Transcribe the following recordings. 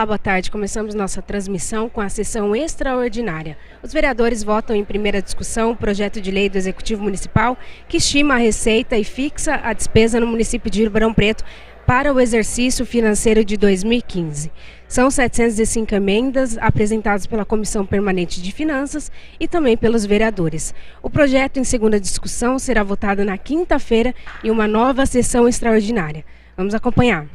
Boa tarde, começamos nossa transmissão com a sessão extraordinária. Os vereadores votam em primeira discussão o projeto de lei do Executivo Municipal que estima a receita e fixa a despesa no município de Ribeirão Preto para o exercício financeiro de 2015. São 705 emendas apresentadas pela Comissão Permanente de Finanças e também pelos vereadores. O projeto em segunda discussão será votado na quinta-feira em uma nova sessão extraordinária. Vamos acompanhar.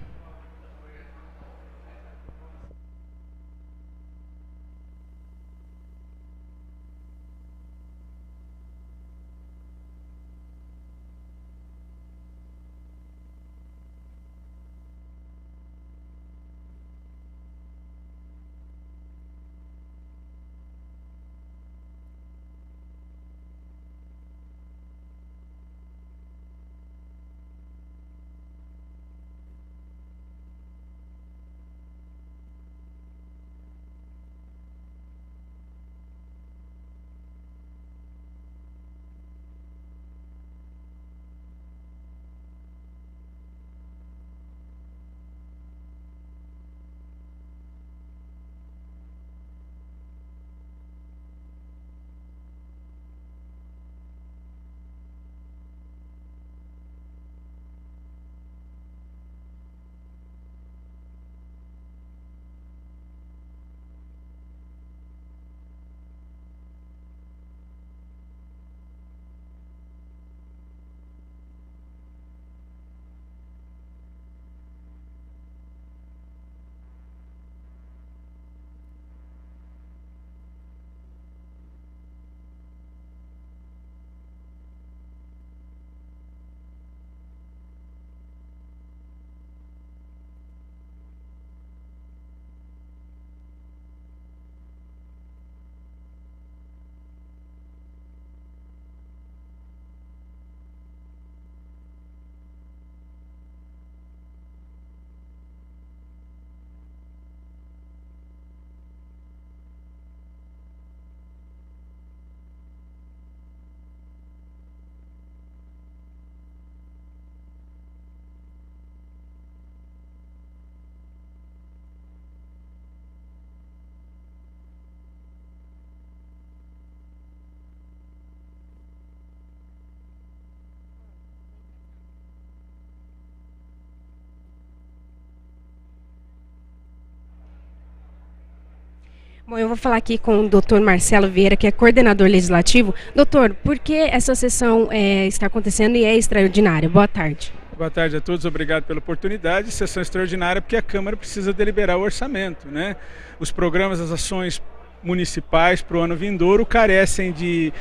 Bom, eu vou falar aqui com o doutor Marcelo Vieira, que é coordenador legislativo. Doutor, por que essa sessão está acontecendo e é extraordinária? Boa tarde. Boa tarde a todos, obrigado pela oportunidade. Sessão extraordinária porque a Câmara precisa deliberar o orçamento, né? Os programas, as ações municipais para o ano vindouro carecem de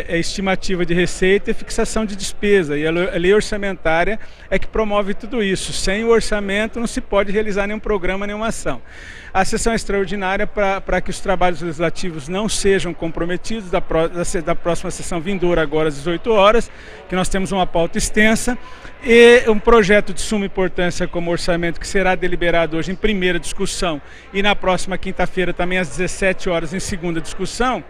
estimativa de receita e fixação de despesa, e a lei orçamentária é que promove tudo isso. Sem o orçamento não se pode realizar nenhum programa, nenhuma ação. A sessão é extraordinária para que os trabalhos legislativos não sejam comprometidos da próxima sessão vindoura, agora às 18 horas, que nós temos uma pauta extensa, e um projeto de suma importância como orçamento que será deliberado hoje em primeira discussão e na próxima quinta-feira também às 17 horas em segunda discussão.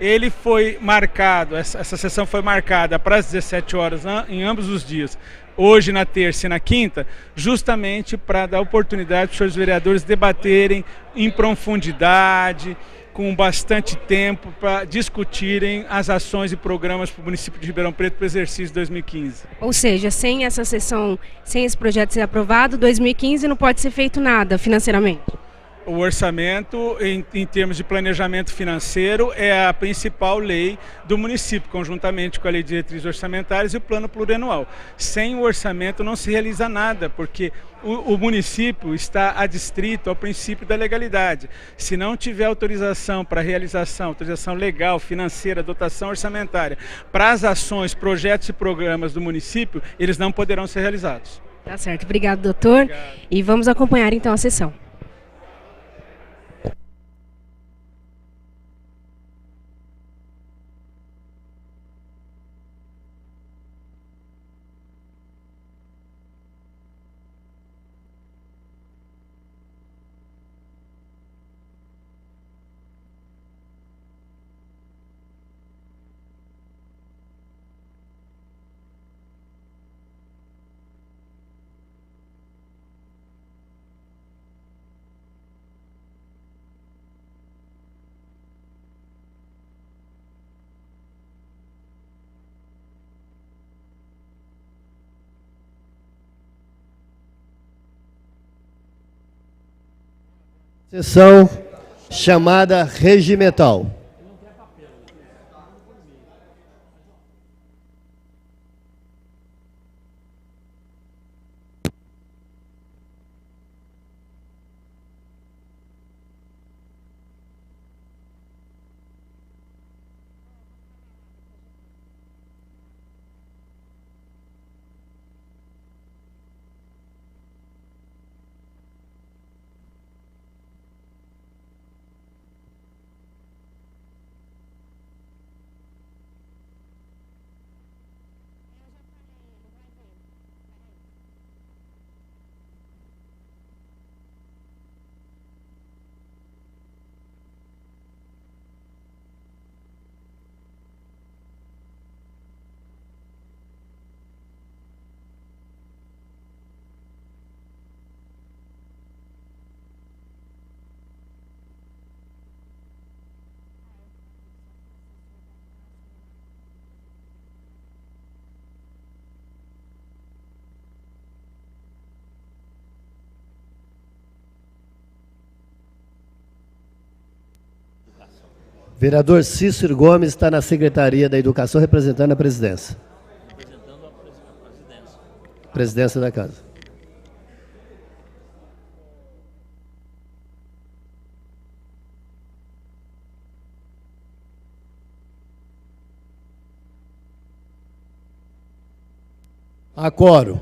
Ele foi marcado, essa sessão foi marcada para as 17 horas em ambos os dias, hoje na terça e na quinta, justamente para dar oportunidade para os vereadores debaterem em profundidade, com bastante tempo, para discutirem as ações e programas para o município de Ribeirão Preto para o exercício 2015. Ou seja, sem essa sessão, sem esse projeto ser aprovado, 2015 não pode ser feito nada financeiramente. O orçamento, em termos de planejamento financeiro, é a principal lei do município, conjuntamente com a lei de diretrizes orçamentárias e o plano plurianual. Sem o orçamento não se realiza nada, porque o município está adstrito ao princípio da legalidade. Se não tiver autorização para realização, autorização legal, financeira, dotação orçamentária, para as ações, projetos e programas do município, eles não poderão ser realizados. Tá certo, obrigado, doutor. Obrigado. E vamos acompanhar então a sessão. Sessão chamada regimental. Vereador Cícero Gomes está na Secretaria da Educação, representando a presidência. Representando a presidência. Presidência da Casa. Acoro.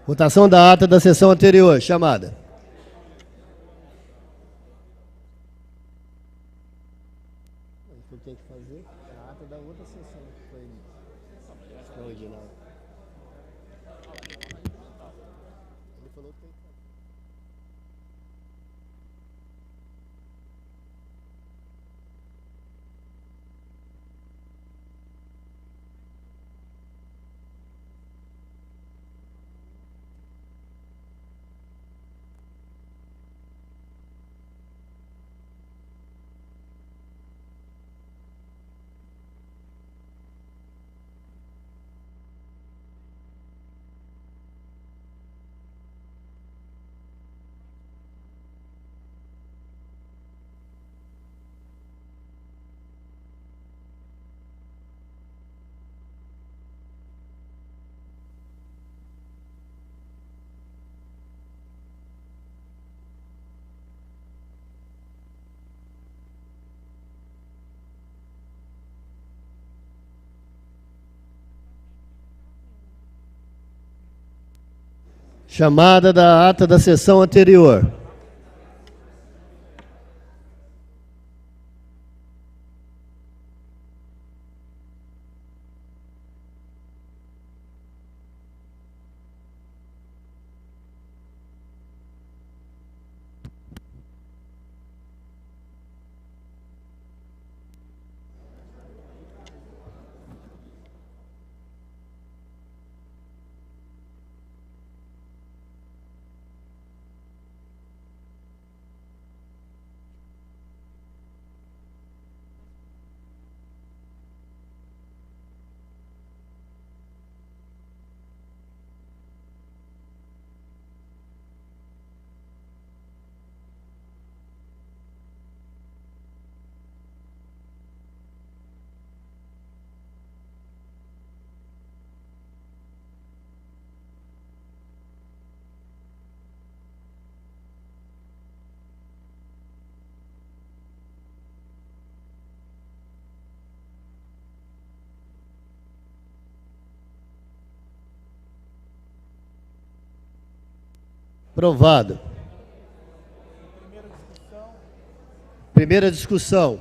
Votação da ata da sessão anterior, chamada. Tem que fazer a ata da outra sessão que foi extraordinária. Ele falou que tem que fazer. Chamada da ata da sessão anterior. Aprovado. Primeira discussão.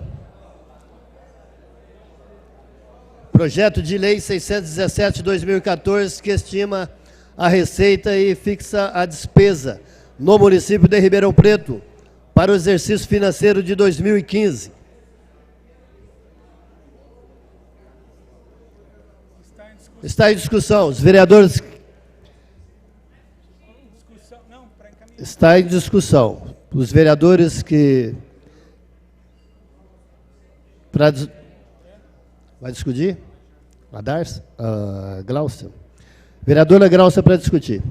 Projeto de Lei 617/2014, que estima a receita e fixa a despesa no município de Ribeirão Preto para o exercício financeiro de 2015. Está em discussão. Os vereadores... Está em discussão. Os vereadores que... Vai discutir? A Glaucia. Vereadora Glaucia, para discutir.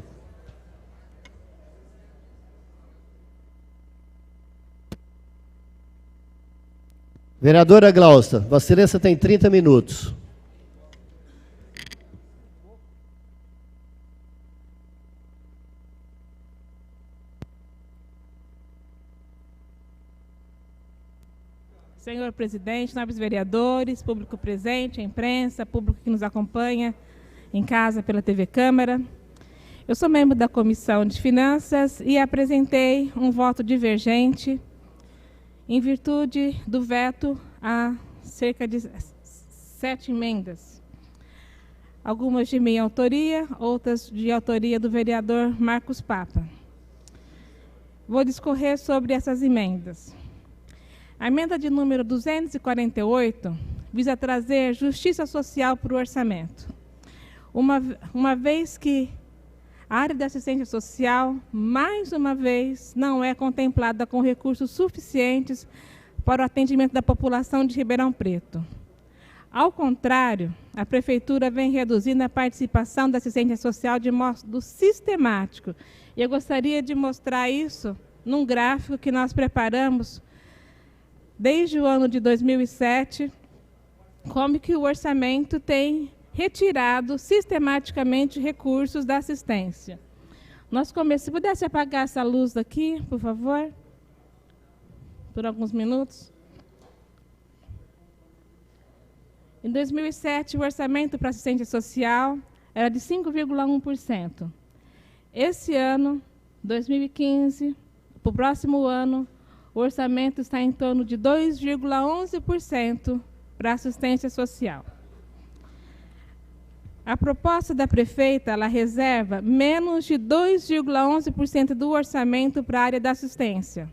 Vereadora Glaucia, Vossa Excelência tem 30 minutos. Senhor presidente, nobres vereadores, público presente, a imprensa, público que nos acompanha em casa pela TV Câmara. Eu sou membro da Comissão de Finanças e apresentei um voto divergente em virtude do veto a cerca de 7 emendas. Algumas de minha autoria, outras de autoria do vereador Marcos Papa. Vou discorrer sobre essas emendas. A emenda de número 248 visa trazer justiça social para o orçamento. Uma vez que a área da assistência social, mais uma vez, não é contemplada com recursos suficientes para o atendimento da população de Ribeirão Preto. Ao contrário, a Prefeitura vem reduzindo a participação da assistência social de modo sistemático. E eu gostaria de mostrar isso num gráfico que nós preparamos desde o ano de 2007, como que o orçamento tem retirado sistematicamente recursos da assistência. Se pudesse apagar essa luz daqui, por favor, por alguns minutos. Em 2007, o orçamento para assistência social era de 5,1%. Esse ano, 2015, para o próximo ano, o orçamento está em torno de 2,11% para assistência social. A proposta da prefeita, ela reserva menos de 2,11% do orçamento para a área da assistência.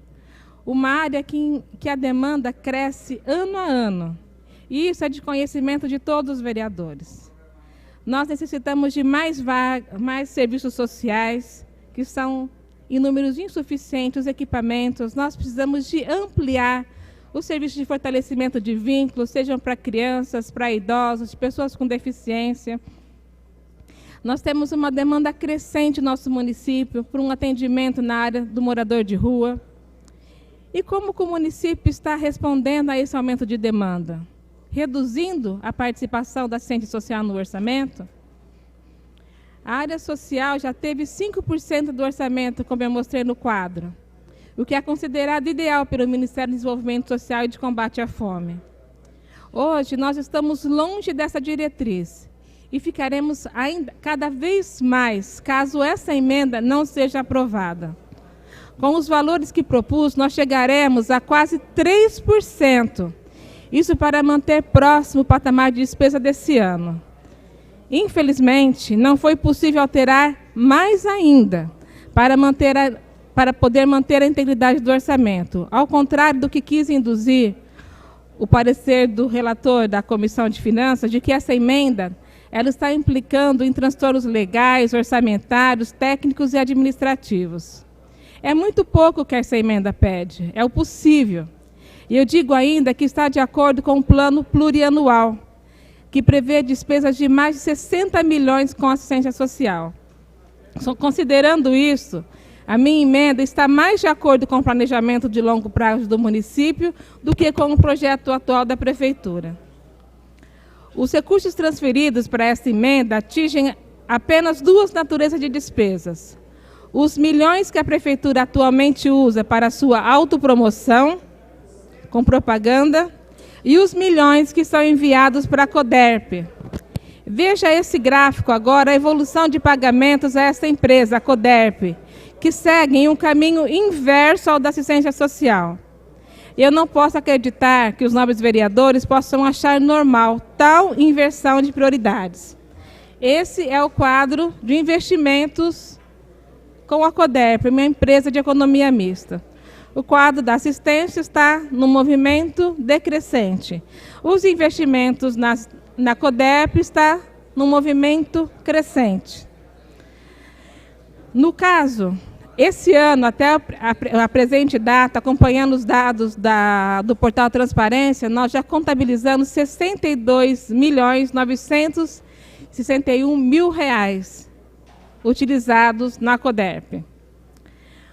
Uma área que a demanda cresce ano a ano. E isso é de conhecimento de todos os vereadores. Nós necessitamos de mais serviços sociais, que são em números insuficientes, os equipamentos. Nós precisamos de ampliar os serviços de fortalecimento de vínculos, sejam para crianças, para idosos, pessoas com deficiência. Nós temos uma demanda crescente no nosso município por um atendimento na área do morador de rua. E como que o município está respondendo a esse aumento de demanda? Reduzindo a participação da assistência social no orçamento? A área social já teve 5% do orçamento, como eu mostrei no quadro, o que é considerado ideal pelo Ministério do Desenvolvimento Social e de Combate à Fome. Hoje, nós estamos longe dessa diretriz e ficaremos ainda cada vez mais, caso essa emenda não seja aprovada. Com os valores que propus, nós chegaremos a quase 3%. Isso para manter próximo o patamar de despesa desse ano. Infelizmente, não foi possível alterar mais ainda para poder manter a integridade do orçamento. Ao contrário do que quis induzir o parecer do relator da Comissão de Finanças, de que essa emenda ela está implicando em transtornos legais, orçamentários, técnicos e administrativos. É muito pouco que essa emenda pede, é o possível. E eu digo ainda que está de acordo com o plano plurianual, que prevê despesas de mais de 60 milhões com assistência social. Considerando isso, a minha emenda está mais de acordo com o planejamento de longo prazo do município do que com o projeto atual da Prefeitura. Os recursos transferidos para essa emenda atingem apenas duas naturezas de despesas. Os milhões que a Prefeitura atualmente usa para a sua autopromoção, com propaganda, e os milhões que são enviados para a Coderp. Veja esse gráfico agora, a evolução de pagamentos a essa empresa, a Coderp, que seguem um caminho inverso ao da assistência social. Eu não posso acreditar que os nobres vereadores possam achar normal tal inversão de prioridades. Esse é o quadro de investimentos com a Coderp, minha empresa de economia mista. O quadro da assistência está no movimento decrescente. Os investimentos na Coderp está no movimento crescente. No caso, Esse ano, até a presente data, acompanhando os dados do portal Transparência, nós já contabilizamos R$ 62.961.000 utilizados na Coderp.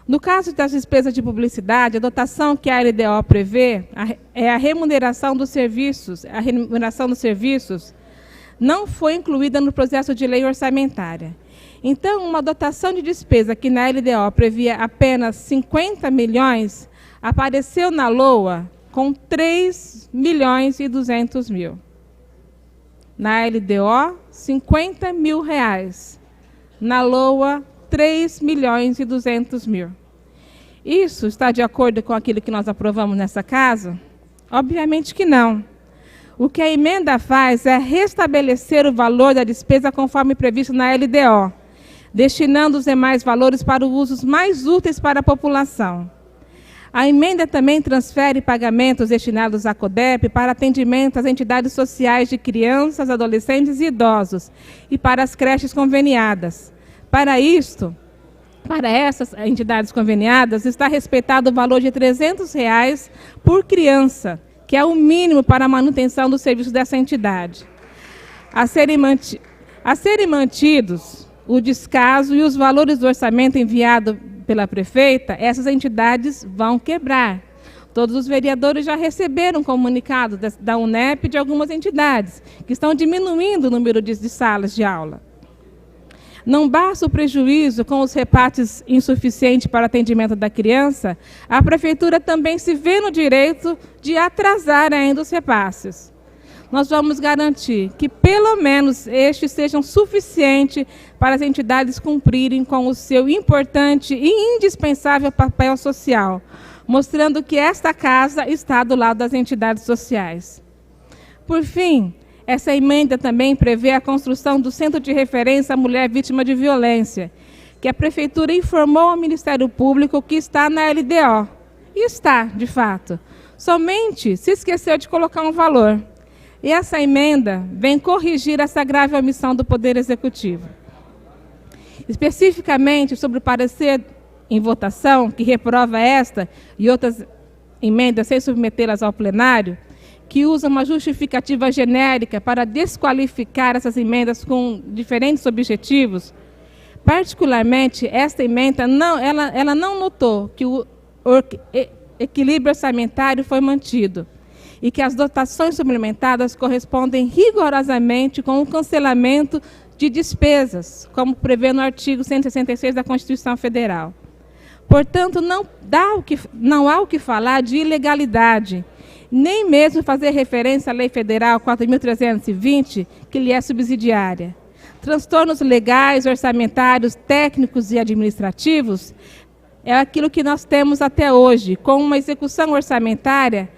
No caso das despesas de publicidade, a dotação que a LDO prevê é a remuneração dos serviços. A remuneração dos serviços não foi incluída no processo de lei orçamentária. Então, uma dotação de despesa que na LDO previa apenas 50 milhões, apareceu na LOA com 3.200.000. Na LDO, 50 mil reais. Na LOA, 3.200.000. Isso está de acordo com aquilo que nós aprovamos nessa casa? Obviamente que não. O que a emenda faz é restabelecer o valor da despesa conforme previsto na LDO, destinando os demais valores para os usos mais úteis para a população. A emenda também transfere pagamentos destinados à Coderp para atendimento às entidades sociais de crianças, adolescentes e idosos e para as creches conveniadas. Para isto, para essas entidades conveniadas, está respeitado o valor de R$ 300 por criança, que é o mínimo para a manutenção do serviço dessa entidade. A serem mantidos o descaso e os valores do orçamento enviado pela prefeita, essas entidades vão quebrar. Todos os vereadores já receberam um comunicado da UNEP de algumas entidades, que estão diminuindo o número de salas de aula. Não basta o prejuízo com os repartes insuficientes para atendimento da criança, a prefeitura também se vê no direito de atrasar ainda os repasses. Nós vamos garantir que, pelo menos, estes sejam suficientes para as entidades cumprirem com o seu importante e indispensável papel social, mostrando que esta casa está do lado das entidades sociais. Por fim, essa emenda também prevê a construção do Centro de Referência à Mulher Vítima de Violência, que a Prefeitura informou ao Ministério Público que está na LDO. E está, de fato. Somente se esqueceu de colocar um valor. E essa emenda vem corrigir essa grave omissão do Poder Executivo. Especificamente sobre o parecer em votação, que reprova esta e outras emendas sem submetê-las ao plenário, que usa uma justificativa genérica para desqualificar essas emendas com diferentes objetivos, particularmente, esta emenda ela não notou que o equilíbrio orçamentário foi mantido e que as dotações suplementadas correspondem rigorosamente com o cancelamento de despesas, como prevê no artigo 166 da Constituição Federal. Portanto, não há o que falar de ilegalidade, nem mesmo fazer referência à Lei Federal 4.320, que lhe é subsidiária. Transtornos legais, orçamentários, técnicos e administrativos é aquilo que nós temos até hoje, com uma execução orçamentária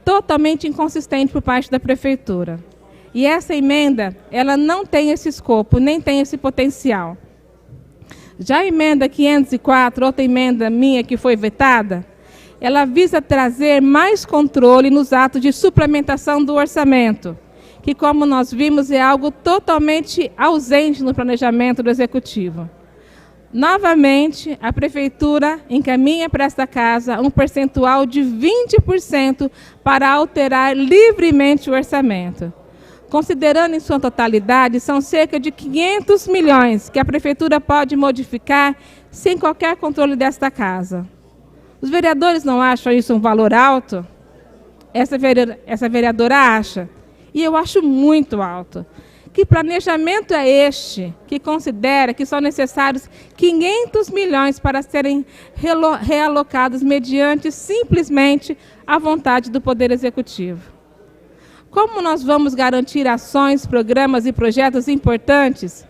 totalmente inconsistente por parte da Prefeitura. E essa emenda, ela não tem esse escopo, nem tem esse potencial. Já a emenda 504, outra emenda minha que foi vetada, ela visa trazer mais controle nos atos de suplementação do orçamento, que, como nós vimos, é algo totalmente ausente no planejamento do Executivo. Novamente, a Prefeitura encaminha para esta casa um percentual de 20% para alterar livremente o orçamento. Considerando em sua totalidade, são cerca de 500 milhões que a Prefeitura pode modificar sem qualquer controle desta casa. Os vereadores não acham isso um valor alto? Essa vereadora acha, e eu acho muito alto. Que planejamento é este que considera que são necessários 500 milhões para serem realocados mediante simplesmente a vontade do Poder Executivo? Como nós vamos garantir ações, programas e projetos importantes?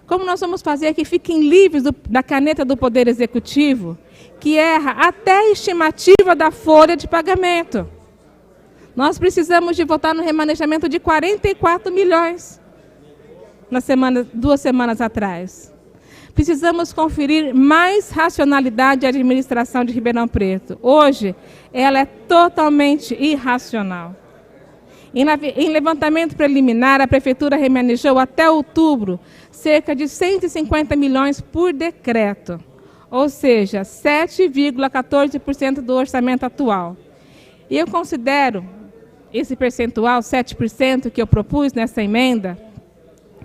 Como nós vamos fazer que fiquem livres da caneta do Poder Executivo, que erra até a estimativa da folha de pagamento? Nós precisamos de votar no remanejamento de 44 milhões. 2 semanas atrás. Precisamos conferir mais racionalidade à administração de Ribeirão Preto. Hoje, ela é totalmente irracional. Em levantamento preliminar, a Prefeitura remanejou até outubro cerca de 150 milhões por decreto. ou seja, 7,14% do orçamento atual. E eu considero esse percentual, 7%, que eu propus nessa emenda,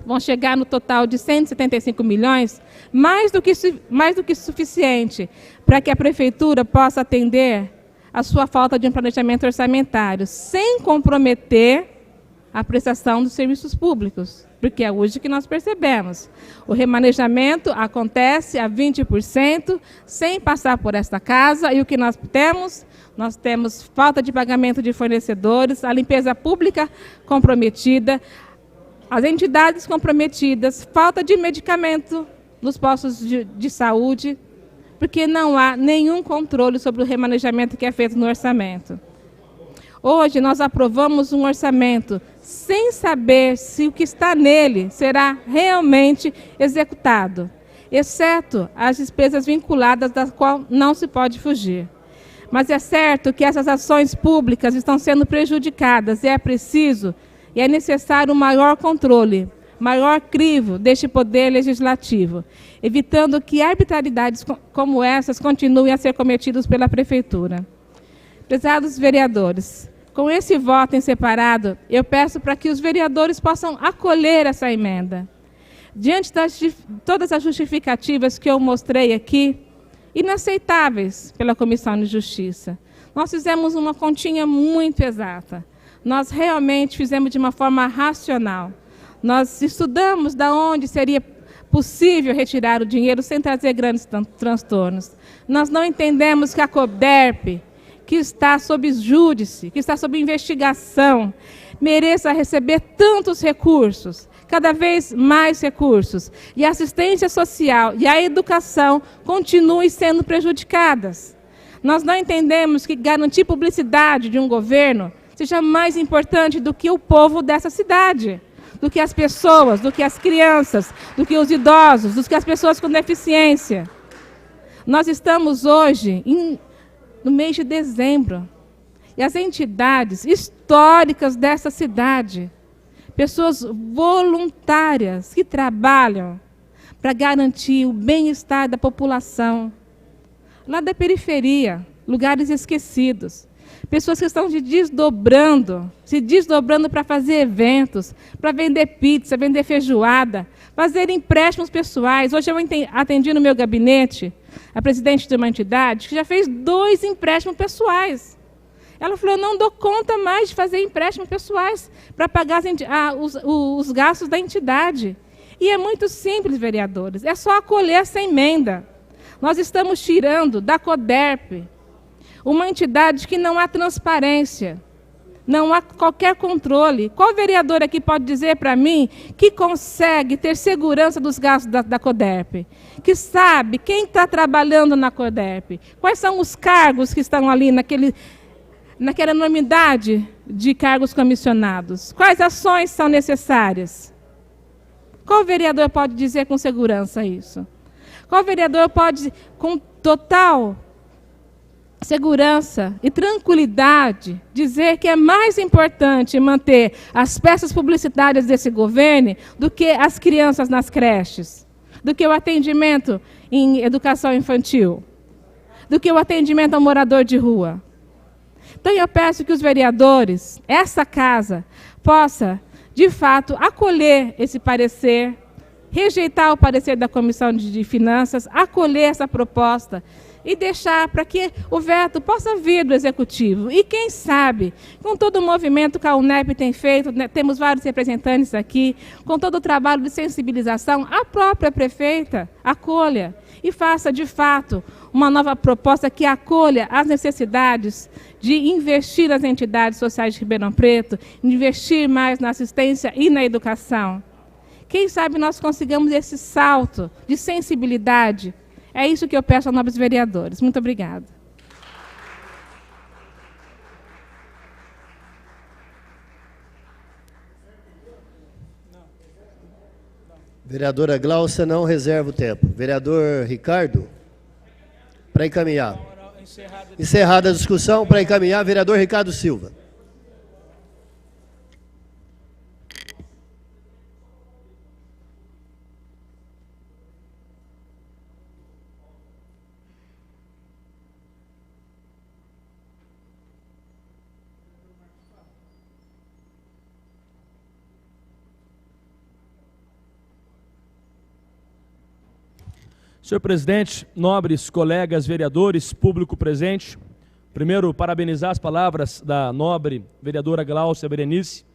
vão chegar no total de 175 milhões, mais do que suficiente para que a Prefeitura possa atender a sua falta de um planejamento orçamentário, sem comprometer a prestação dos serviços públicos, porque é hoje que nós percebemos. O remanejamento acontece a 20%, sem passar por esta casa, e o que nós temos? Nós temos falta de pagamento de fornecedores, a limpeza pública comprometida, as entidades comprometidas, falta de medicamento nos postos de saúde, porque não há nenhum controle sobre o remanejamento que é feito no orçamento. Hoje nós aprovamos um orçamento sem saber se o que está nele será realmente executado, exceto as despesas vinculadas, das quais não se pode fugir. Mas é certo que essas ações públicas estão sendo prejudicadas e é preciso e é necessário um maior controle, maior crivo deste poder legislativo, evitando que arbitrariedades como essas continuem a ser cometidas pela Prefeitura. Prezados vereadores, com esse voto em separado, eu peço para que os vereadores possam acolher essa emenda. Diante de todas as justificativas que eu mostrei aqui, inaceitáveis pela Comissão de Justiça, nós fizemos uma continha muito exata. Nós realmente fizemos de uma forma racional. Nós estudamos de onde seria possível retirar o dinheiro sem trazer grandes transtornos. Nós não entendemos que a CODERP, que está sob júdice, que está sob investigação, mereça receber tantos recursos, cada vez mais recursos, e a assistência social e a educação continuem sendo prejudicadas. Nós não entendemos que garantir publicidade de um governo seja mais importante do que o povo dessa cidade, do que as pessoas, do que as crianças, do que os idosos, do que as pessoas com deficiência. Nós estamos hoje no mês de dezembro, e as entidades históricas dessa cidade, pessoas voluntárias que trabalham para garantir o bem-estar da população, lá da periferia, lugares esquecidos, pessoas que estão se desdobrando para fazer eventos, para vender pizza, vender feijoada, fazer empréstimos pessoais. Hoje eu atendi no meu gabinete a presidente de uma entidade que já fez 2 empréstimos pessoais. Ela falou, eu não dou conta mais de fazer empréstimos pessoais para pagar os gastos da entidade. E é muito simples, vereadores, é só acolher essa emenda. Nós estamos tirando da CODERP uma entidade que não há transparência, não há qualquer controle. Qual vereador aqui pode dizer para mim que consegue ter segurança dos gastos da CODERP? Que sabe quem está trabalhando na CODERP? Quais são os cargos que estão ali naquela enormidade de cargos comissionados? Quais ações são necessárias? Qual vereador pode dizer com segurança isso? Qual vereador pode, com total segurança e tranquilidade, dizer que é mais importante manter as peças publicitárias desse governo do que as crianças nas creches, do que o atendimento em educação infantil, do que o atendimento ao morador de rua? Então, eu peço que os vereadores, essa casa, possa, de fato, acolher esse parecer, rejeitar o parecer da Comissão de Finanças, acolher essa proposta e deixar para que o veto possa vir do Executivo. E quem sabe, com todo o movimento que a UNEP tem feito, né, temos vários representantes aqui, com todo o trabalho de sensibilização, a própria prefeita acolha e faça, de fato, uma nova proposta que acolha as necessidades de investir nas entidades sociais de Ribeirão Preto, investir mais na assistência e na educação. Quem sabe nós consigamos esse salto de sensibilidade. É isso que eu peço aos nobres vereadores. Muito obrigada. Vereadora Glaucia, não reserva o tempo. Vereador Ricardo, para encaminhar. Encerrada a discussão, para encaminhar, vereador Ricardo Silva. Senhor presidente, nobres colegas vereadores, público presente, primeiro parabenizar as palavras da nobre vereadora Gláucia Berenice,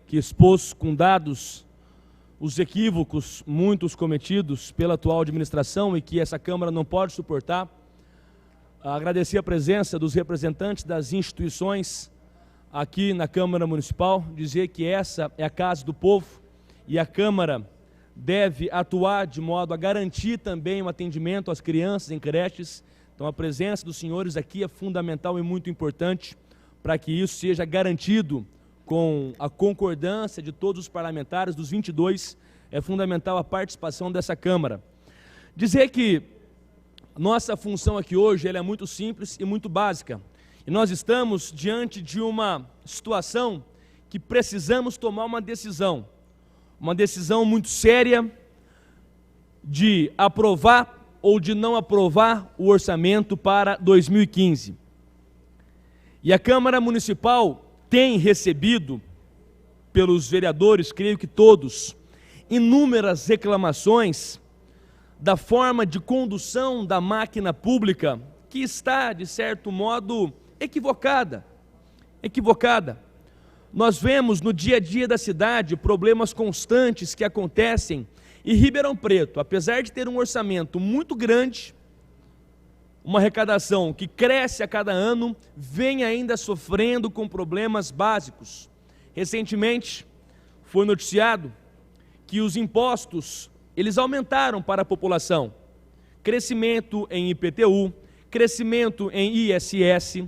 que expôs com dados os equívocos muitos cometidos pela atual administração e que essa Câmara não pode suportar. Agradecer a presença dos representantes das instituições aqui na Câmara Municipal, dizer que essa é a casa do povo e a Câmara deve atuar de modo a garantir também o atendimento às crianças em creches. Então a presença dos senhores aqui é fundamental e muito importante para que isso seja garantido com a concordância de todos os parlamentares, dos 22, é fundamental a participação dessa Câmara. Dizer que nossa função aqui hoje ela é muito simples e muito básica. E nós estamos diante de uma situação que precisamos tomar uma decisão muito séria de aprovar ou de não aprovar o orçamento para 2015. E a Câmara Municipal tem recebido, pelos vereadores, creio que todos, inúmeras reclamações da forma de condução da máquina pública que está, de certo modo, equivocada. Nós vemos no dia a dia da cidade problemas constantes que acontecem e Ribeirão Preto, apesar de ter um orçamento muito grande, uma arrecadação que cresce a cada ano, vem ainda sofrendo com problemas básicos. Recentemente foi noticiado que os impostos, eles aumentaram para a população. Crescimento em IPTU, crescimento em ISS,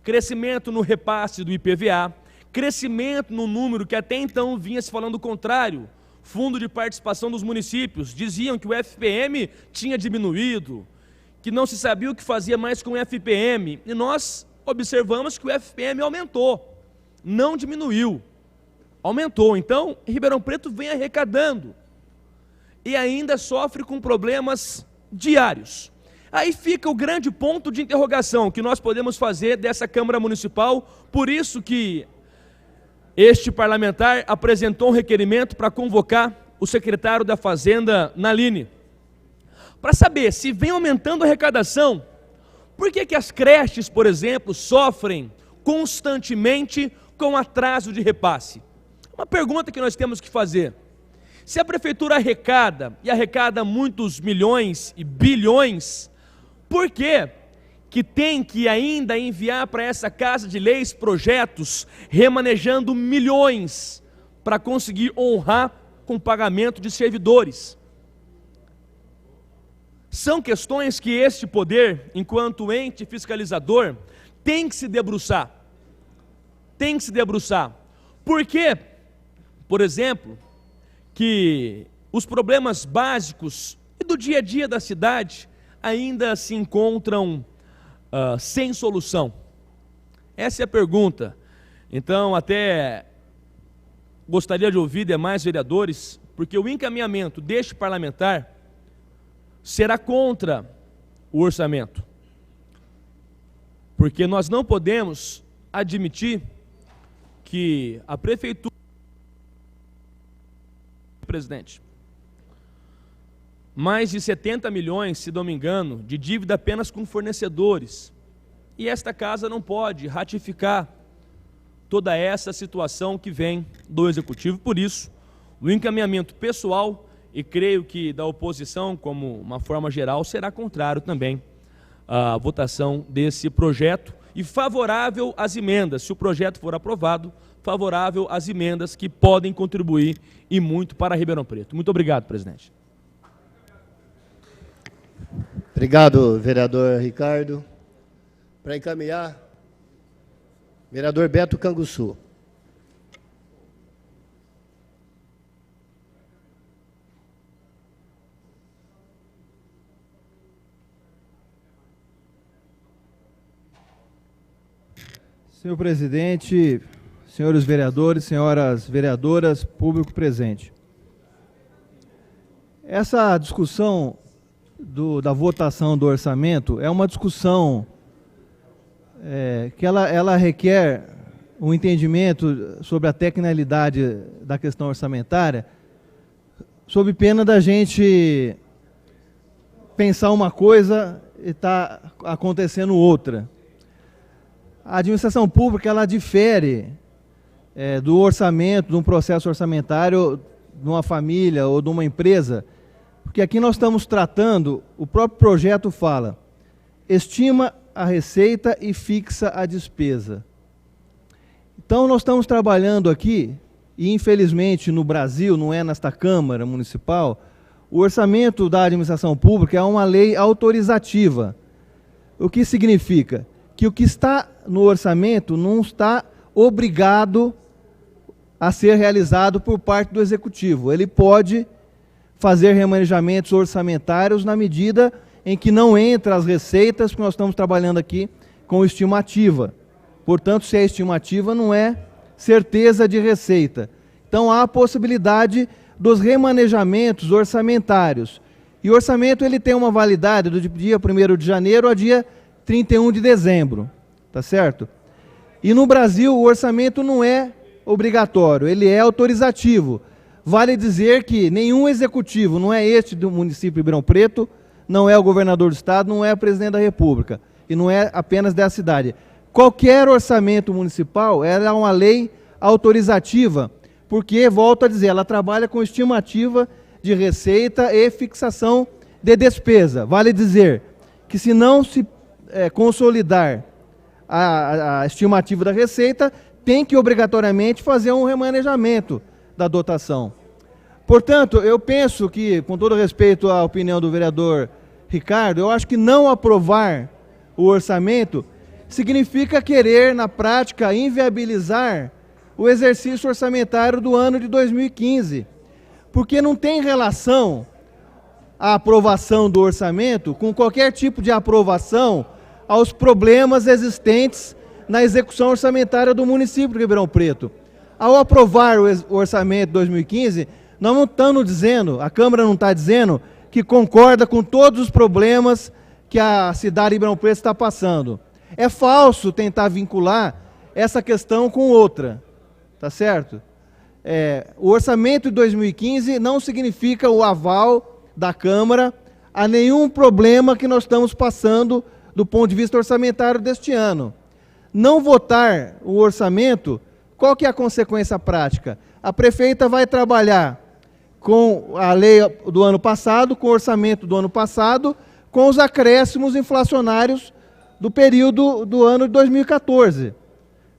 crescimento no repasse do IPVA, crescimento no número que até então vinha se falando o contrário, fundo de participação dos municípios, diziam que o FPM tinha diminuído, que não se sabia o que fazia mais com o FPM, e nós observamos que o FPM aumentou, não diminuiu, aumentou. Então, Ribeirão Preto vem arrecadando, e ainda sofre com problemas diários. Aí fica o grande ponto de interrogação que nós podemos fazer dessa Câmara Municipal, por isso que este parlamentar apresentou um requerimento para convocar o secretário da Fazenda, Naline, para saber se vem aumentando a arrecadação, por que as creches, por exemplo, sofrem constantemente com atraso de repasse? Uma pergunta que nós temos que fazer. Se a prefeitura arrecada, e arrecada muitos milhões e bilhões, por que tem que ainda enviar para essa Casa de Leis projetos remanejando milhões para conseguir honrar com o pagamento de servidores? São questões que este poder, enquanto ente fiscalizador, tem que se debruçar. Por quê? Por exemplo, que os problemas básicos e do dia a dia da cidade ainda se encontram sem solução? Essa é a pergunta. Então, até gostaria de ouvir demais vereadores, porque o encaminhamento deste parlamentar será contra o orçamento. Porque nós não podemos admitir que a prefeitura, presidente, mais de 70 milhões, se não me engano, de dívida apenas com fornecedores. E esta casa não pode ratificar toda essa situação que vem do Executivo. Por isso, o encaminhamento pessoal, e creio que da oposição, como uma forma geral, será contrário também à votação desse projeto e favorável às emendas, se o projeto for aprovado, favorável às emendas que podem contribuir e muito para Ribeirão Preto. Muito obrigado, presidente. Obrigado, vereador Ricardo. Para encaminhar, vereador Beto Canguçu. Senhor presidente, senhores vereadores, senhoras vereadoras, público presente. Essa discussão da votação do orçamento é uma discussão que ela requer um entendimento sobre a tecnicalidade da questão orçamentária, sob pena da gente pensar uma coisa e está acontecendo outra. A administração pública, ela difere do orçamento, de um processo orçamentário de uma família ou de uma empresa, porque aqui nós estamos tratando, o próprio projeto fala, estima a receita e fixa a despesa. Então nós estamos trabalhando aqui, e infelizmente no Brasil, não é nesta Câmara Municipal, o orçamento da administração pública é uma lei autorizativa. O que significa? Que o que está no orçamento não está obrigado a ser realizado por parte do Executivo. Ele pode fazer remanejamentos orçamentários na medida em que não entra as receitas, porque nós estamos trabalhando aqui com estimativa. Portanto, se é estimativa, não é certeza de receita. Então, há a possibilidade dos remanejamentos orçamentários. E o orçamento ele tem uma validade do dia 1º de janeiro a dia 31 de dezembro. Tá certo? E no Brasil, o orçamento não é obrigatório, ele é autorizativo. Vale dizer que nenhum executivo, não é este do município de Ribeirão Preto, não é o governador do estado, não é o presidente da República, e não é apenas dessa cidade. Qualquer orçamento municipal é uma lei autorizativa, porque, volto a dizer, ela trabalha com estimativa de receita e fixação de despesa. Vale dizer que se não se consolidar a estimativa da receita, tem que obrigatoriamente fazer um remanejamento da dotação. Portanto, eu penso que, com todo respeito à opinião do vereador Ricardo, eu acho que não aprovar o orçamento significa querer, na prática, inviabilizar o exercício orçamentário do ano de 2015, porque não tem relação a aprovação do orçamento com qualquer tipo de aprovação aos problemas existentes na execução orçamentária do município de Ribeirão Preto. Ao aprovar o orçamento de 2015, nós não estamos dizendo, a Câmara não está dizendo que concorda com todos os problemas que a cidade de Ribeirão Preto está passando. É falso tentar vincular essa questão com outra, tá certo? O orçamento de 2015 não significa o aval da Câmara a nenhum problema que nós estamos passando do ponto de vista orçamentário deste ano. Não votar o orçamento, qual que é a consequência prática? A prefeita vai trabalhar com a lei do ano passado, com o orçamento do ano passado, com os acréscimos inflacionários do período do ano de 2014.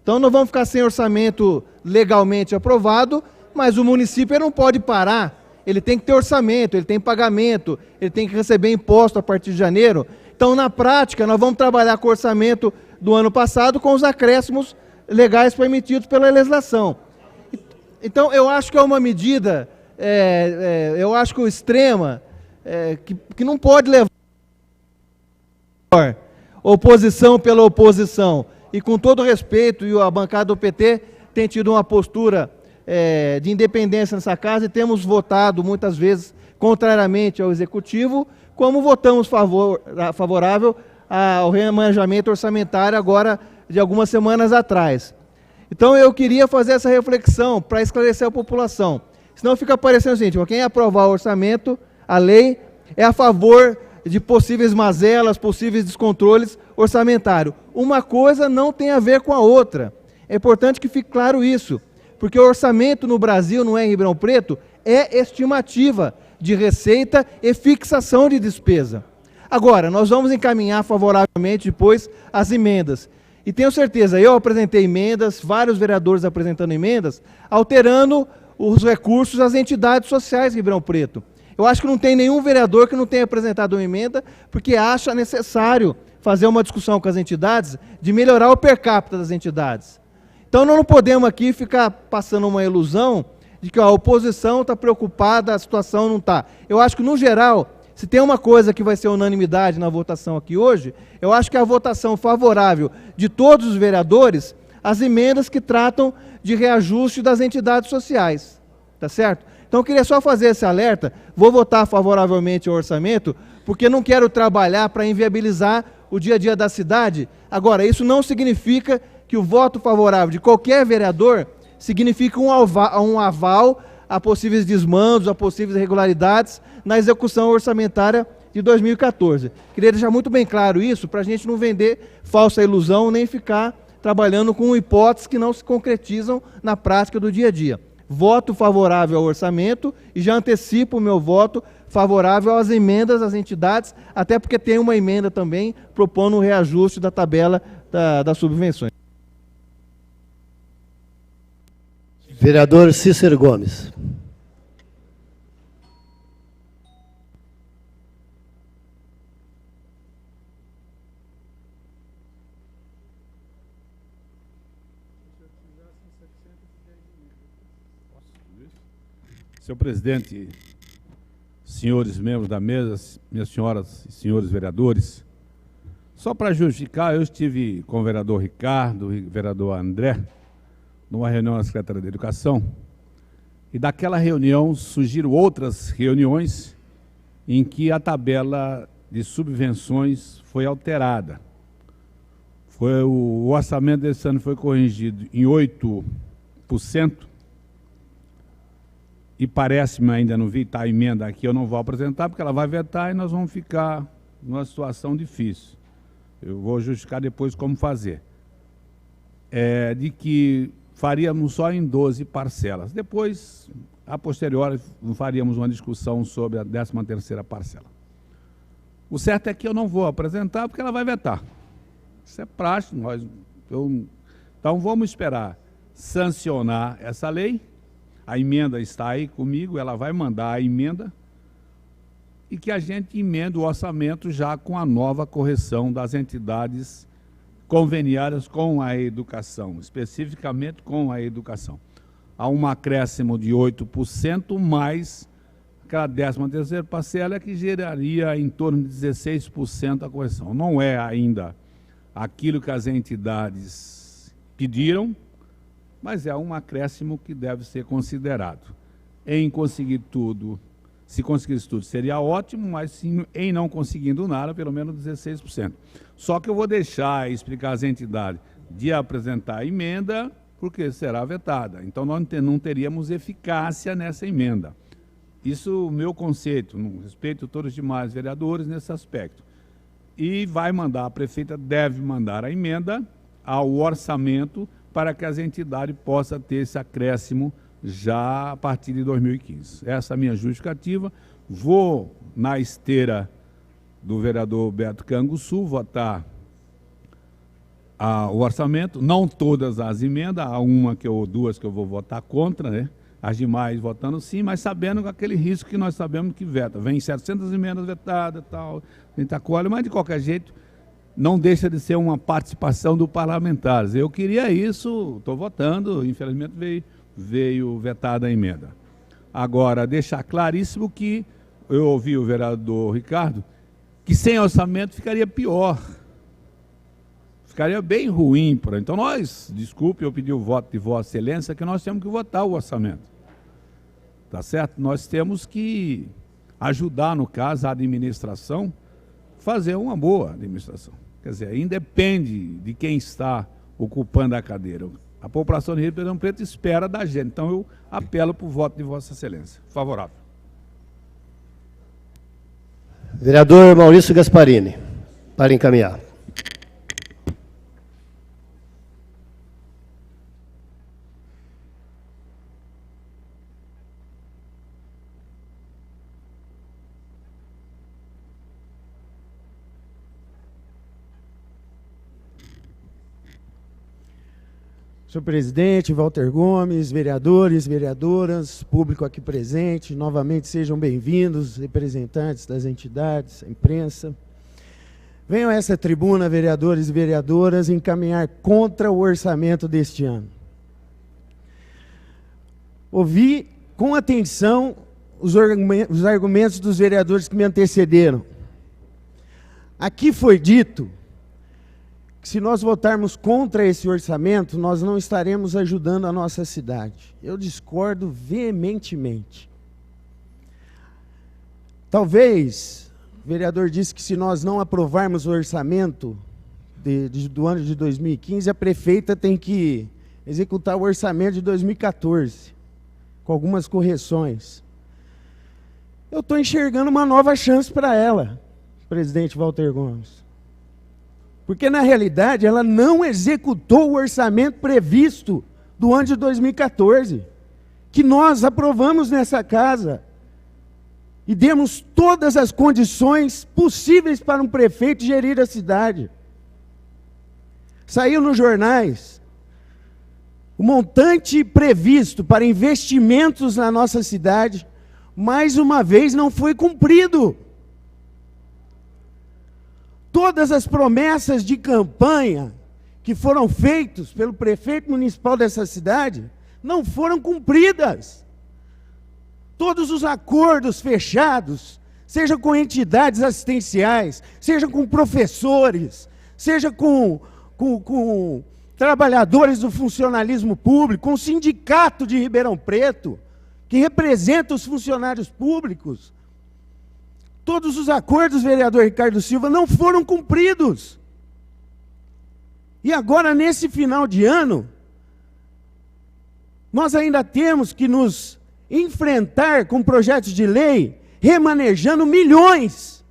Então, nós vamos ficar sem orçamento legalmente aprovado, mas o município não pode parar, ele tem que ter orçamento, ele tem pagamento, ele tem que receber imposto a partir de janeiro. Então, na prática, nós vamos trabalhar com o orçamento do ano passado com os acréscimos legais permitidos pela legislação. Então, eu acho que é uma medida, eu acho que o extrema, que não pode levar oposição pela oposição. E com todo respeito, e a bancada do PT tem tido uma postura de independência nessa casa e temos votado muitas vezes contrariamente ao Executivo, como votamos favorável ao remanejamento orçamentário agora de algumas semanas atrás. Então eu queria fazer essa reflexão para esclarecer a população. Senão fica parecendo o seguinte, quem aprovar o orçamento, a lei, é a favor de possíveis mazelas, possíveis descontroles orçamentários. Uma coisa não tem a ver com a outra. É importante que fique claro isso, porque o orçamento no Brasil, não é em Ribeirão Preto, é estimativa de receita e fixação de despesa. Agora, nós vamos encaminhar favoravelmente depois as emendas. E tenho certeza, eu apresentei emendas, vários vereadores apresentando emendas, alterando os recursos às entidades sociais de Ribeirão Preto. Eu acho que não tem nenhum vereador que não tenha apresentado uma emenda, porque acha necessário fazer uma discussão com as entidades de melhorar o per capita das entidades. Então, nós não podemos aqui ficar passando uma ilusão de que a oposição está preocupada, a situação não está. Eu acho que, no geral, se tem uma coisa que vai ser unanimidade na votação aqui hoje, eu acho que a votação favorável de todos os vereadores, as emendas que tratam de reajuste das entidades sociais. Tá certo? Então, eu queria só fazer esse alerta, vou votar favoravelmente ao orçamento, porque não quero trabalhar para inviabilizar o dia a dia da cidade. Agora, isso não significa que o voto favorável de qualquer vereador significa um aval a possíveis desmandos, a possíveis irregularidades na execução orçamentária de 2014. Queria deixar muito bem claro isso, para a gente não vender falsa ilusão, nem ficar trabalhando com hipóteses que não se concretizam na prática do dia a dia. Voto favorável ao orçamento e já antecipo o meu voto favorável às emendas às entidades, até porque tem uma emenda também propondo o reajuste da tabela das subvenções. Vereador Cícero Gomes. Senhor presidente, senhores membros da mesa, minhas senhoras e senhores vereadores, só para justificar, eu estive com o vereador Ricardo e o vereador André, numa reunião na Secretaria da Educação, e daquela reunião surgiram outras reuniões em que a tabela de subvenções foi alterada. O orçamento desse ano foi corrigido em 8%, e parece-me, ainda não vi, está a emenda aqui, eu não vou apresentar, porque ela vai vetar e nós vamos ficar numa situação difícil. Eu vou justificar depois como fazer. De que faríamos só em 12 parcelas. Depois, a posteriori, faríamos uma discussão sobre a 13ª parcela. O certo é que eu não vou apresentar, porque ela vai vetar. Isso é prático. Então, vamos esperar sancionar essa lei. A emenda está aí comigo, ela vai mandar a emenda e que a gente emenda o orçamento já com a nova correção das entidades conveniadas com a educação, especificamente com a educação. Há um acréscimo de 8%, mais aquela 13ª parcela que geraria em torno de 16% a correção. Não é ainda aquilo que as entidades pediram, mas é um acréscimo que deve ser considerado. Em conseguir tudo, se conseguisse tudo, seria ótimo, mas em não conseguindo nada, pelo menos 16%. Só que eu vou deixar explicar às entidades de apresentar a emenda, porque será vetada. Então, nós não teríamos eficácia nessa emenda. Isso é o meu conceito, respeito a todos os demais vereadores nesse aspecto. E vai mandar, a prefeita deve mandar a emenda ao orçamento para que as entidades possam ter esse acréscimo já a partir de 2015. Essa é a minha justificativa. Vou, na esteira do vereador Beto Canguçu, votar o orçamento, não todas as emendas, há duas que eu vou votar contra, né? As demais votando sim, mas sabendo aquele risco que nós sabemos que veta. Vem 700 emendas vetadas, tal, tenta colhe, mas de qualquer jeito, não deixa de ser uma participação do parlamentares. Eu queria isso, estou votando, infelizmente veio vetada a emenda. Agora, deixar claríssimo que eu ouvi o vereador Ricardo, que sem orçamento ficaria pior. Ficaria bem ruim. Então desculpe, eu pedi o voto de Vossa Excelência, que nós temos que votar o orçamento. Tá certo? Nós temos que ajudar, no caso, a administração, fazer uma boa administração. Quer dizer, independe de quem está ocupando a cadeira. A população de Ribeirão Preto espera da gente. Então, eu apelo para o voto de Vossa Excelência. Favorável. Vereador Maurício Gasparini, para encaminhar. Senhor presidente, Walter Gomes, vereadores, vereadoras, público aqui presente, novamente sejam bem-vindos, representantes das entidades, a imprensa. Venham a essa tribuna, vereadores e vereadoras, encaminhar contra o orçamento deste ano. Ouvi com atenção os argumentos dos vereadores que me antecederam. Aqui foi dito que se nós votarmos contra esse orçamento, nós não estaremos ajudando a nossa cidade. Eu discordo veementemente. Talvez, o vereador disse que se nós não aprovarmos o orçamento do ano de 2015, a prefeita tem que executar o orçamento de 2014, com algumas correções. eu estou enxergando uma nova chance para ela, presidente Walter Gomes. Porque, na realidade, ela não executou o orçamento previsto do ano de 2014, que nós aprovamos nessa casa e demos todas as condições possíveis para um prefeito gerir a cidade. Saiu nos jornais o montante previsto para investimentos na nossa cidade, mais uma vez não foi cumprido. Todas as promessas de campanha que foram feitas pelo prefeito municipal dessa cidade não foram cumpridas. Todos os acordos fechados, seja com entidades assistenciais, seja com professores, seja com trabalhadores do funcionalismo público, com o sindicato de Ribeirão Preto, que representa os funcionários públicos, todos os acordos, vereador Ricardo Silva, não foram cumpridos. E agora, nesse final de ano, nós ainda temos que nos enfrentar com projetos de lei, remanejando milhões,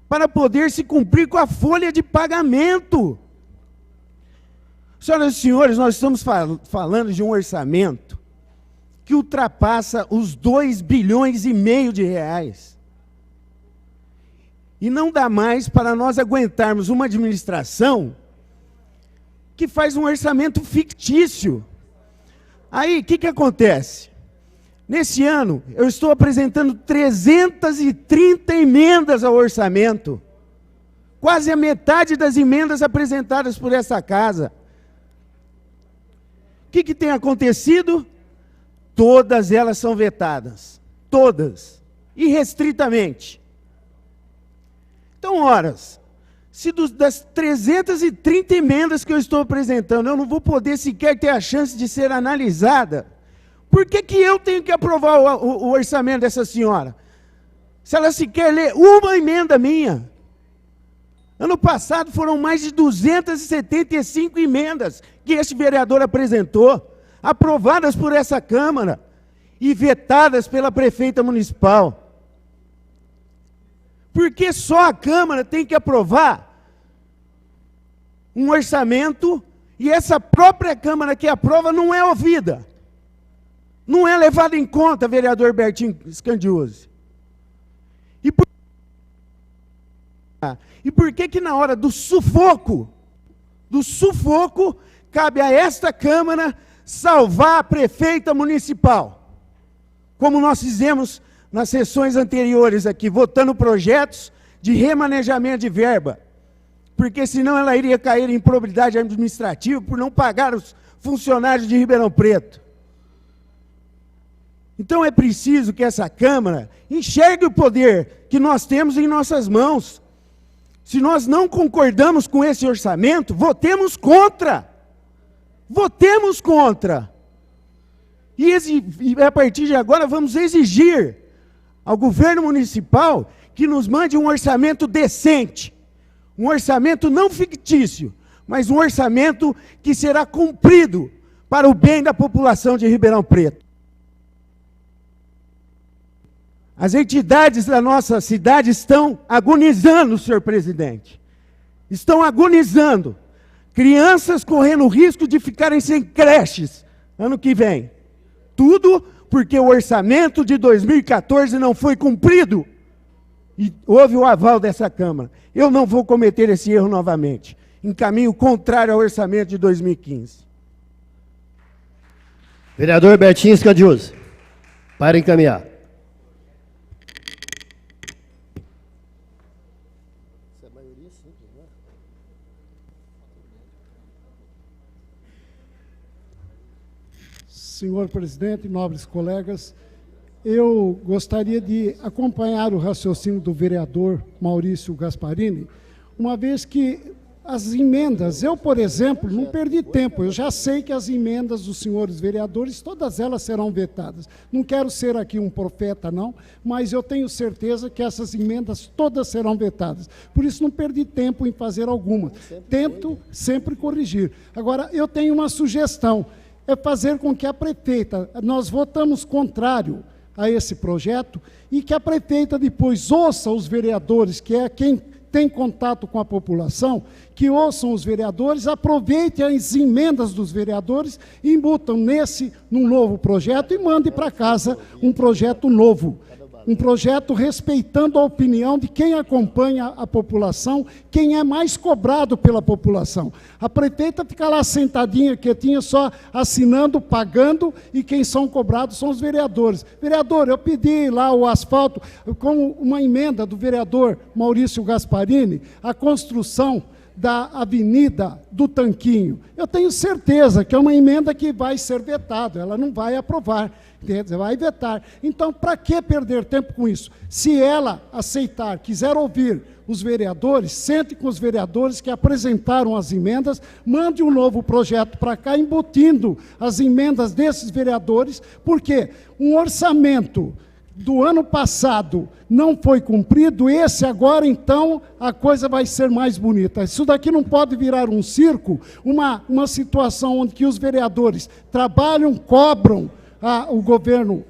para poder se cumprir com a folha de pagamento. Senhoras e senhores, nós estamos falando de um orçamento que ultrapassa os 2,5 bilhões de reais. E não dá mais para nós aguentarmos uma administração que faz um orçamento fictício. Aí, o que acontece? Nesse ano, eu estou apresentando 330 emendas ao orçamento. Quase a metade das emendas apresentadas por essa casa. O que tem acontecido? Todas elas são vetadas. Todas. Irrestritamente. Então, horas, se das 330 emendas que eu estou apresentando, eu não vou poder sequer ter a chance de ser analisada, por que eu tenho que aprovar o orçamento dessa senhora? Se ela sequer lê uma emenda minha. Ano passado foram mais de 275 emendas que este vereador apresentou, aprovadas por essa Câmara e vetadas pela prefeita municipal. Porque só a Câmara tem que aprovar um orçamento e essa própria Câmara que aprova não é ouvida. Não é levada em conta, vereador Bertinho Scandiosi. E por que na hora do sufoco, cabe a esta Câmara salvar a prefeita municipal? Como nós fizemos nas sessões anteriores aqui, votando projetos de remanejamento de verba, porque senão ela iria cair em improbidade administrativa por não pagar os funcionários de Ribeirão Preto. Então é preciso que essa Câmara enxergue o poder que nós temos em nossas mãos. Se nós não concordamos com esse orçamento, votemos contra. Votemos contra. E a partir de agora vamos exigir ao governo municipal que nos mande um orçamento decente. Um orçamento não fictício, mas um orçamento que será cumprido para o bem da população de Ribeirão Preto. As entidades da nossa cidade estão agonizando, senhor presidente. Estão agonizando. Crianças correndo o risco de ficarem sem creches ano que vem. Tudo porque o orçamento de 2014 não foi cumprido. E houve o aval dessa Câmara. Eu não vou cometer esse erro novamente. Em caminho contrário ao orçamento de 2015. Vereador Bertinho Scandiosi, para encaminhar. Senhor presidente, nobres colegas, eu gostaria de acompanhar o raciocínio do vereador Maurício Gasparini, uma vez que as emendas, eu, por exemplo, não perdi tempo, eu já sei que as emendas dos senhores vereadores, todas elas serão vetadas. Não quero ser aqui um profeta, não, mas eu tenho certeza que essas emendas todas serão vetadas. Por isso não perdi tempo em fazer alguma. Tento sempre corrigir. Agora, eu tenho uma sugestão, é fazer com que a prefeita, nós votamos contrário a esse projeto e que a prefeita depois ouça os vereadores, que é quem tem contato com a população, que ouçam os vereadores, aproveitem as emendas dos vereadores, embutam num novo projeto e mande para casa um projeto novo. Um projeto respeitando a opinião de quem acompanha a população, quem é mais cobrado pela população. A prefeita fica lá sentadinha, quietinha, só assinando, pagando, e quem são cobrados são os vereadores. Vereador, eu pedi lá o asfalto, com uma emenda do vereador Maurício Gasparini, a construção da Avenida do Tanquinho. Eu tenho certeza que é uma emenda que vai ser vetada, ela não vai aprovar, vai vetar. Então, para que perder tempo com isso? Se ela aceitar, quiser ouvir os vereadores, sente com os vereadores que apresentaram as emendas, mande um novo projeto para cá, embutindo as emendas desses vereadores, porque um orçamento do ano passado não foi cumprido, esse agora, então, a coisa vai ser mais bonita. Isso daqui não pode virar um circo, uma situação onde que os vereadores trabalham, cobram o governo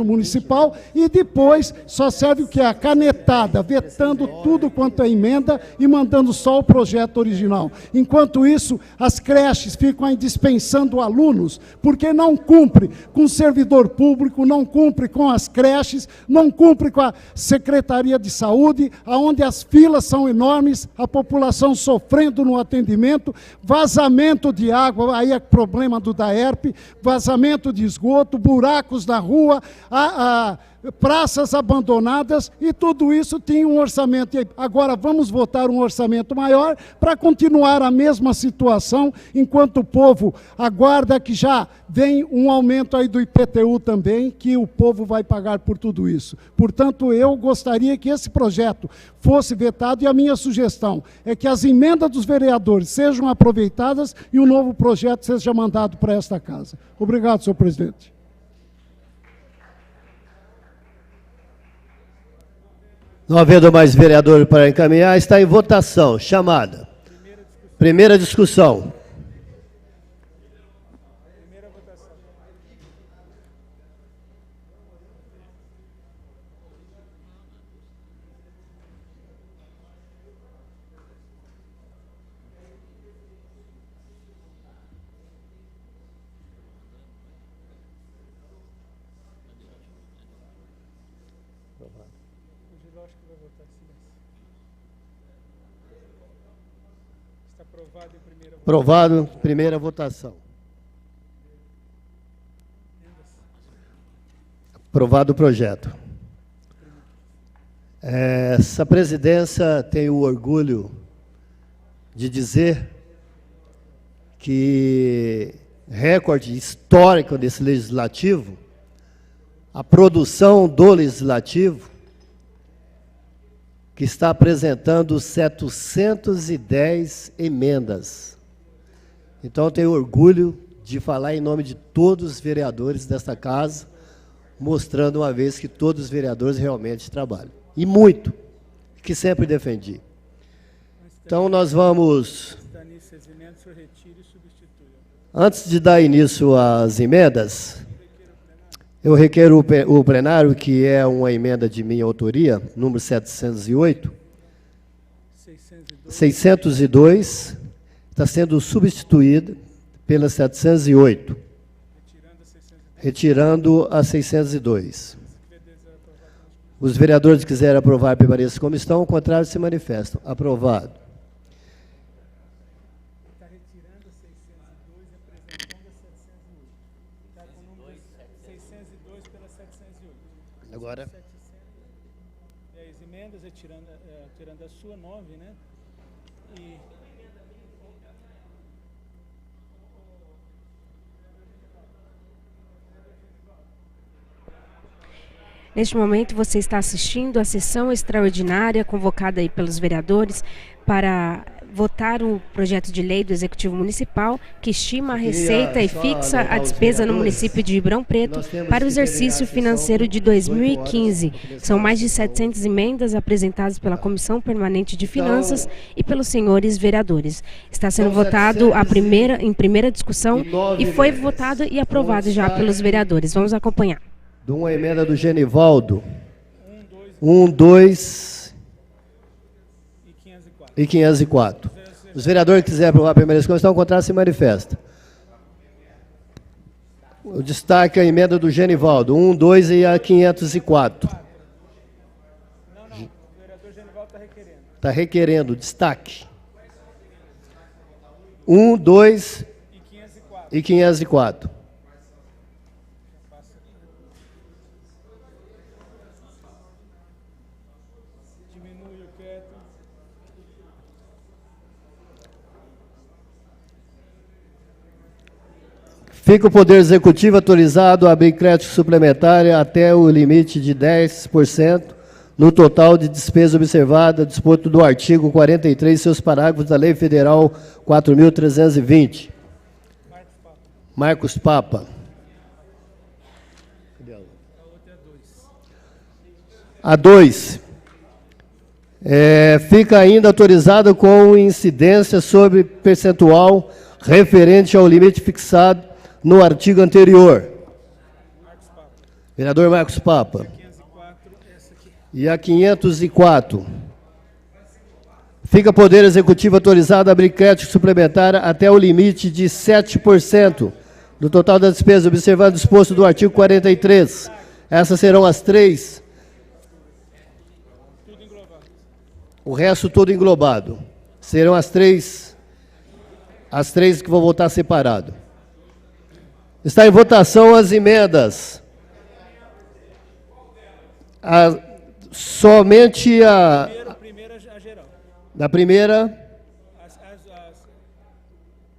municipal e depois só serve o que? A canetada, vetando tudo quanto é emenda e mandando só o projeto original. Enquanto isso, as creches ficam aí dispensando alunos, porque não cumpre com o servidor público, não cumpre com as creches, não cumpre com a Secretaria de Saúde, onde as filas são enormes, a população sofrendo no atendimento, vazamento de água, aí é problema do DAERP, vazamento de esgoto, buracos na rua, praças abandonadas, e tudo isso tinha um orçamento. E agora vamos votar um orçamento maior para continuar a mesma situação, enquanto o povo aguarda que já vem um aumento aí do IPTU também, que o povo vai pagar por tudo isso. Portanto, eu gostaria que esse projeto fosse vetado, e a minha sugestão é que as emendas dos vereadores sejam aproveitadas e um novo projeto seja mandado para esta casa. Obrigado, senhor presidente. Não havendo mais vereador para encaminhar, está em votação. Chamada. Primeira discussão. Aprovado, primeira votação. Aprovado o projeto. Essa presidência tem o orgulho de dizer que recorde histórico desse legislativo, a produção do legislativo, que está apresentando 710 emendas. Então, eu tenho orgulho de falar em nome de todos os vereadores desta casa, mostrando uma vez que todos os vereadores realmente trabalham. E muito, que sempre defendi. Então, nós vamos... Antes de dar início às emendas, eu requero o plenário, que é uma emenda de minha autoria, número 708, 602, está sendo substituída pela 708, retirando a 602. Os vereadores que quiserem aprovar, permaneçam como estão, ao contrário, se manifestam. Aprovado. Está retirando a 602 e apresentando a 708. Está com o número 602 pela 708. Agora. As emendas, tirando a sua 9, né? E... Neste momento, você está assistindo a sessão extraordinária convocada aí pelos vereadores para votar um projeto de lei do Executivo Municipal que estima a receita e fixa a despesa no município de Ribeirão Preto para o exercício financeiro de 2015. São mais de 700 emendas apresentadas pela Comissão Permanente de Finanças e pelos senhores vereadores. Está sendo votado em primeira discussão e foi votado e aprovado já pelos vereadores. Vamos acompanhar. De uma emenda do Genivaldo. 1, 2 e 504. Os vereadores que quiserem aprovar a primeira discussão, estão contrários, se manifesta. O destaque é a emenda do Genivaldo. 1, 2 e a 504. Não, o vereador Genivaldo está requerendo. Está requerendo, destaque. 1, 2 e 504. Diminui o quieto. Fica o Poder Executivo autorizado a abrir crédito suplementar até o limite de 10% no total de despesa observada, disposto do artigo 43, seus parágrafos da Lei Federal 4.320. Marcos Papa. A 2. Fica ainda autorizado com incidência sobre percentual referente ao limite fixado no artigo anterior. Vereador Marcos Papa. E a 504. Fica Poder Executivo autorizado a abrir crédito suplementar até o limite de 7% do total da despesa, observado o disposto do artigo 43. Essas serão as 3. O resto todo englobado. Serão as três que vão votar separado. Está em votação as emendas. Somente a... Da primeira...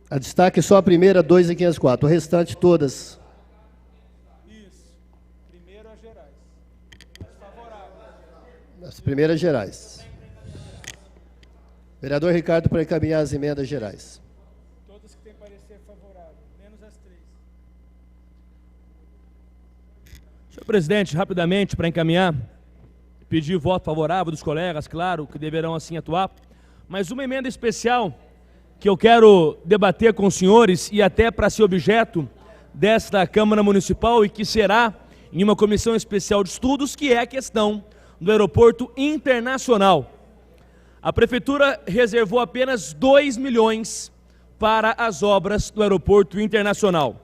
A destaque só a primeira, 2 e 504. O restante todas. Isso. Primeiro as gerais. As primeiras gerais. Vereador Ricardo, para encaminhar as emendas gerais. Todas que têm parecer favorável, menos as 3. Senhor presidente, rapidamente, para encaminhar, pedir voto favorável dos colegas, claro, que deverão assim atuar, mas uma emenda especial que eu quero debater com os senhores e até para ser objeto desta Câmara Municipal e que será em uma comissão especial de estudos, que é a questão do aeroporto internacional. A Prefeitura reservou apenas 2 milhões para as obras do aeroporto internacional.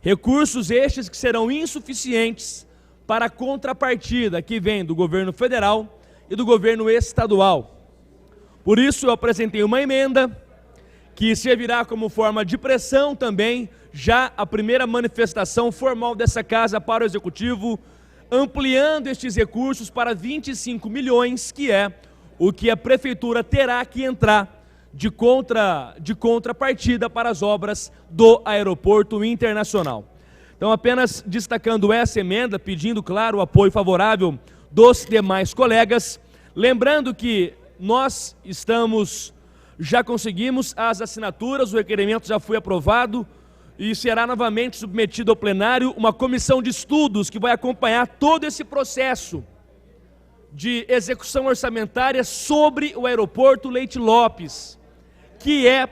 Recursos estes que serão insuficientes para a contrapartida que vem do governo federal e do governo estadual. Por isso eu apresentei uma emenda que servirá como forma de pressão também, já a primeira manifestação formal dessa casa para o Executivo, ampliando estes recursos para 25 milhões, que é o que a Prefeitura terá que entrar de contrapartida para as obras do aeroporto internacional. Então, apenas destacando essa emenda, pedindo, claro, o apoio favorável dos demais colegas, lembrando que nós já conseguimos as assinaturas, o requerimento já foi aprovado e será novamente submetido ao plenário uma comissão de estudos que vai acompanhar todo esse processo de execução orçamentária sobre o aeroporto Leite Lopes, que é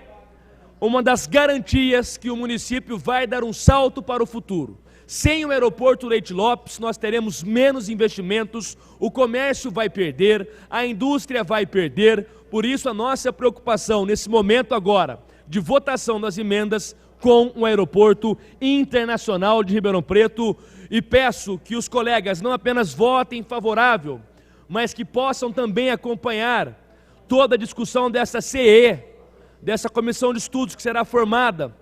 uma das garantias que o município vai dar um salto para o futuro. Sem o aeroporto Leite Lopes, nós teremos menos investimentos, o comércio vai perder, a indústria vai perder. Por isso, a nossa preocupação nesse momento agora de votação das emendas com o aeroporto internacional de Ribeirão Preto, e peço que os colegas não apenas votem favorável, mas que possam também acompanhar toda a discussão dessa CE, dessa comissão de estudos que será formada,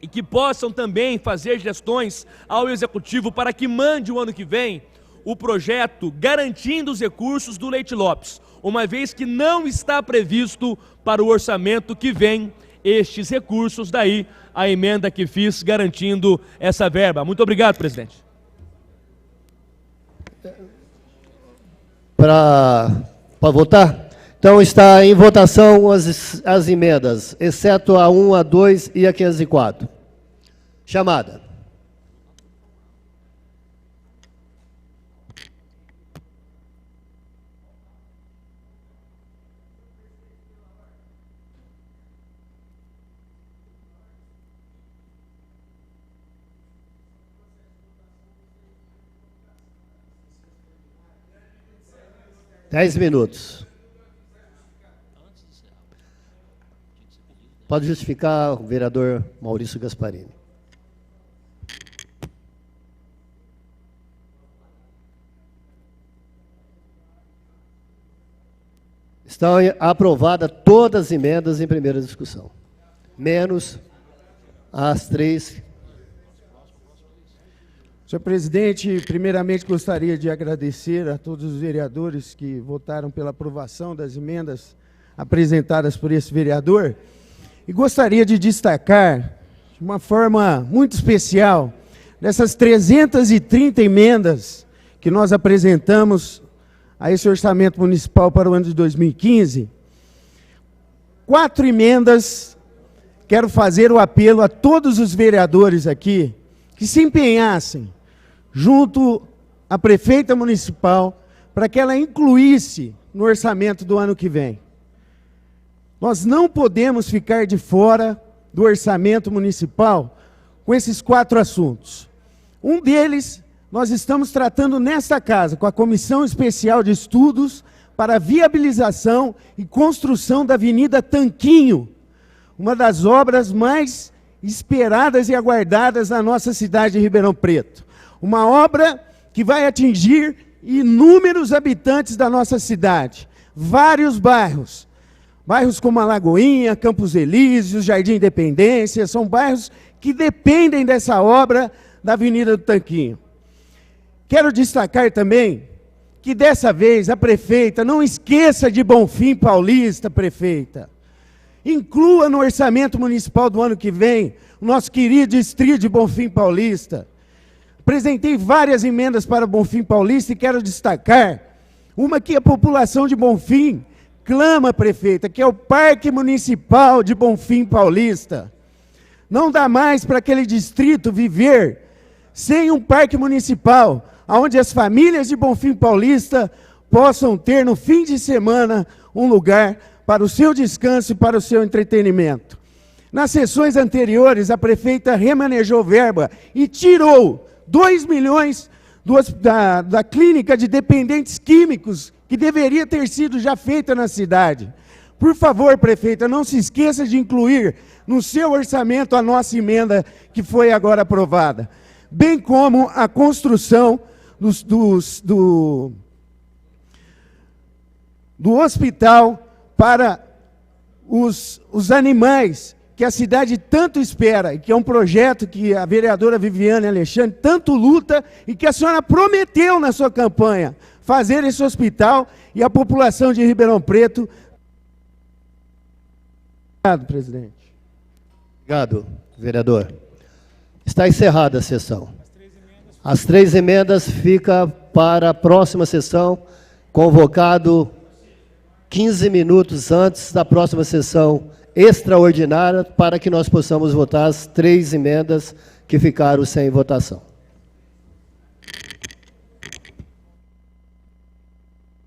e que possam também fazer gestões ao Executivo para que mande o ano que vem o projeto garantindo os recursos do Leite Lopes, uma vez que não está previsto para o orçamento que vem estes recursos, daí a emenda que fiz garantindo essa verba. Muito obrigado, presidente. Para votar? Então está em votação as emendas, exceto a 1, a 2 e a 504. Chamada. 10 minutos. Pode justificar o vereador Maurício Gasparini. Estão aprovadas todas as emendas em primeira discussão, menos as 3. Senhor presidente, primeiramente gostaria de agradecer a todos os vereadores que votaram pela aprovação das emendas apresentadas por esse vereador e gostaria de destacar, de uma forma muito especial, dessas 330 emendas que nós apresentamos a esse orçamento municipal para o ano de 2015, 4 emendas, quero fazer o apelo a todos os vereadores aqui que se empenhassem junto à prefeita municipal para que ela incluísse no orçamento do ano que vem. Nós não podemos ficar de fora do orçamento municipal com esses 4 assuntos. Um deles nós estamos tratando nesta casa, com a Comissão Especial de Estudos para a viabilização e construção da Avenida Tanquinho, uma das obras mais esperadas e aguardadas na nossa cidade de Ribeirão Preto. Uma obra que vai atingir inúmeros habitantes da nossa cidade, vários bairros. Bairros como a Lagoinha, Campos Elíseos, Jardim Independência, são bairros que dependem dessa obra da Avenida do Tanquinho. Quero destacar também que dessa vez a prefeita não esqueça de Bonfim Paulista, prefeita. Inclua no orçamento municipal do ano que vem o nosso querido distrito de Bonfim Paulista. Apresentei várias emendas para Bonfim Paulista e quero destacar uma que a população de Bonfim clama, prefeita, que é o Parque Municipal de Bonfim Paulista. Não dá mais para aquele distrito viver sem um parque municipal, onde as famílias de Bonfim Paulista possam ter no fim de semana um lugar para o seu descanso e para o seu entretenimento. Nas sessões anteriores, a prefeita remanejou verba e tirou 2 milhões da clínica de dependentes químicos, que deveria ter sido já feita na cidade. Por favor, prefeita, não se esqueça de incluir no seu orçamento a nossa emenda que foi agora aprovada, bem como a construção do hospital para os animais que a cidade tanto espera, e que é um projeto que a vereadora Viviane Alexandre tanto luta e que a senhora prometeu na sua campanha, fazer esse hospital, e a população de Ribeirão Preto. Obrigado, presidente. Obrigado, vereador. Está encerrada a sessão. As 3 emendas ficam para a próxima sessão, convocado 15 minutos antes da próxima sessão extraordinária, para que nós possamos votar as 3 emendas que ficaram sem votação.